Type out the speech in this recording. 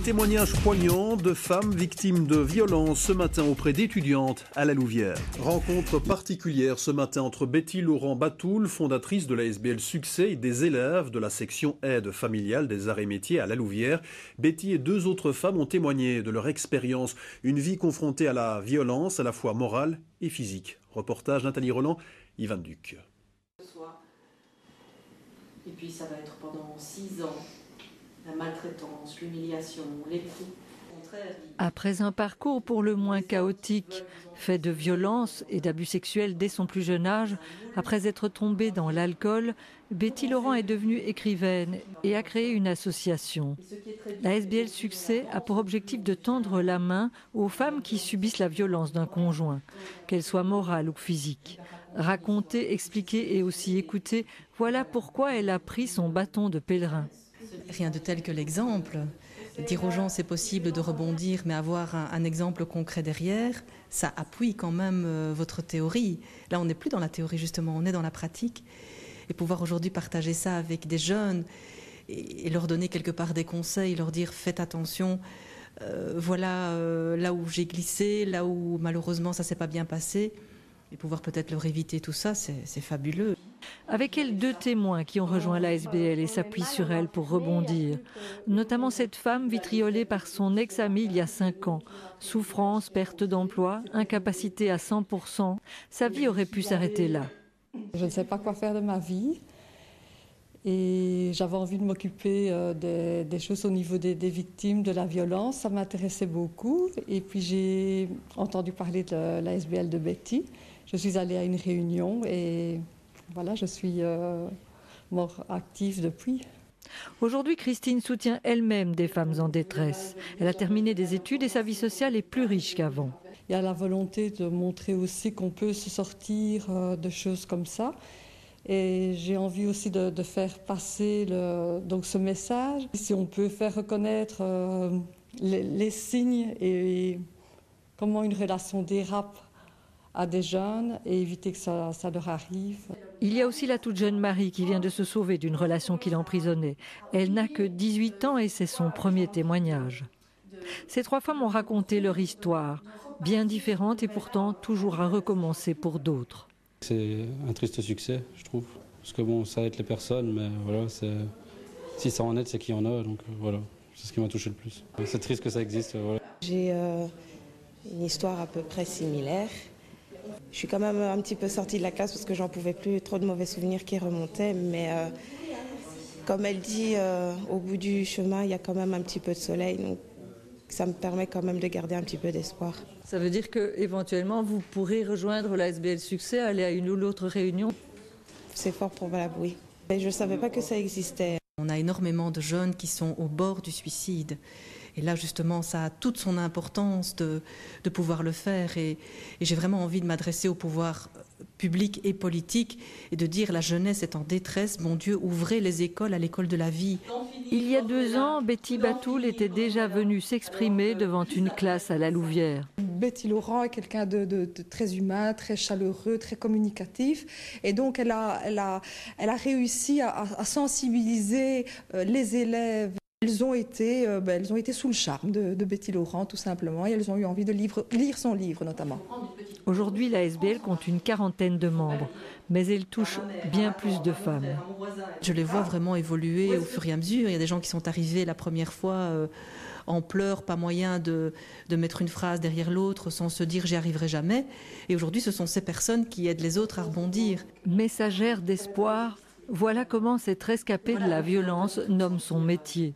témoignages poignants de femmes victimes de violences ce matin auprès d'étudiantes à la Louvière. Rencontre particulière ce matin entre Betty Laurent Batoul, fondatrice de la SBL Succès, et des élèves de la section aide familiale des arts et métiers à la Louvière. Betty et deux autres femmes ont témoigné de leur expérience, une vie confrontée à la violence à la fois morale et physique. Reportage Nathalie Roland, Yvan Duc. Et puis ça va être pendant 6 ans. La maltraitance, l'humiliation, les coups. Après un parcours pour le moins chaotique, fait de violence et d'abus sexuels dès son plus jeune âge, après être tombée dans l'alcool, Betty Laurent est devenue écrivaine et a créé une association. La SBL Succès a pour objectif de tendre la main aux femmes qui subissent la violence d'un conjoint, qu'elle soit morale ou physique. Raconter, expliquer et aussi écouter, voilà pourquoi elle a pris son bâton de pèlerin. Rien de tel que l'exemple. Dire aux gens c'est possible de rebondir, mais avoir un exemple concret derrière, ça appuie quand même votre théorie. Là, on n'est plus dans la théorie justement, on est dans la pratique. Et pouvoir aujourd'hui partager ça avec des jeunes et leur donner quelque part des conseils, leur dire faites attention, voilà là où j'ai glissé, là où malheureusement ça s'est pas bien passé. Et pouvoir peut-être leur éviter tout ça, c'est fabuleux. Avec elle, deux témoins qui ont rejoint la SBL et s'appuient sur elle pour rebondir. Notamment cette femme vitriolée par son ex-ami il y a 5 ans. Souffrance, perte d'emploi, incapacité à 100%. Sa vie aurait pu s'arrêter là. Je ne sais pas quoi faire de ma vie. Et j'avais envie de m'occuper des choses au niveau des victimes de la violence. Ça m'intéressait beaucoup. Et puis j'ai entendu parler de la SBL de Betty. Je suis allée à une réunion et voilà, je suis active depuis. Aujourd'hui, Christine soutient elle-même des femmes en détresse. Elle a terminé des études et sa vie sociale est plus riche qu'avant. Il y a la volonté de montrer aussi qu'on peut se sortir de choses comme ça. Et j'ai envie aussi de faire passer donc ce message. Si on peut faire reconnaître les signes et comment une relation dérape à des jeunes et éviter que ça leur arrive. Il y a aussi la toute jeune Marie qui vient de se sauver d'une relation qui l'emprisonnait. Elle n'a que 18 ans et c'est son premier témoignage. Ces 3 femmes ont raconté leur histoire, bien différente et pourtant toujours à recommencer pour d'autres. C'est un triste succès, je trouve. Parce que bon, ça aide les personnes, mais voilà, si ça en aide, c'est qu'il y en a. Donc voilà, c'est ce qui m'a touché le plus. C'est triste que ça existe. Voilà. J'ai une histoire à peu près similaire. Je suis quand même un petit peu sortie de la classe parce que j'en pouvais plus, trop de mauvais souvenirs qui remontaient. Mais comme elle dit, au bout du chemin, il y a quand même un petit peu de soleil. Donc ça me permet quand même de garder un petit peu d'espoir. Ça veut dire qu'éventuellement, vous pourrez rejoindre la SBL Succès, aller à une ou l'autre réunion? C'est fort probable, oui. Et je ne savais pas que ça existait. On a énormément de jeunes qui sont au bord du suicide. Et là, justement, ça a toute son importance de pouvoir le faire. Et j'ai vraiment envie de m'adresser au pouvoir public et politique et de dire la jeunesse est en détresse. Bon Dieu, ouvrez les écoles à l'école de la vie. Il y a 2 ans, Betty Batoul était déjà venue s'exprimer devant une classe à la Louvière. Betty Laurent est quelqu'un de très humain, très chaleureux, très communicatif. Et donc, elle a réussi à sensibiliser les élèves. Elles ont été sous le charme de Betty Laurent, tout simplement, et elles ont eu envie de lire son livre, notamment. Aujourd'hui, la SBL compte une 40aine de membres, mais elle touche bien plus de femmes. Je les vois vraiment évoluer au fur et à mesure. Il y a des gens qui sont arrivés la première fois en pleurs, pas moyen de mettre une phrase derrière l'autre sans se dire « j'y arriverai jamais ». Et aujourd'hui, ce sont ces personnes qui aident les autres à rebondir. Messagère d'espoir, voilà comment cette rescapée de la violence nomme son métier.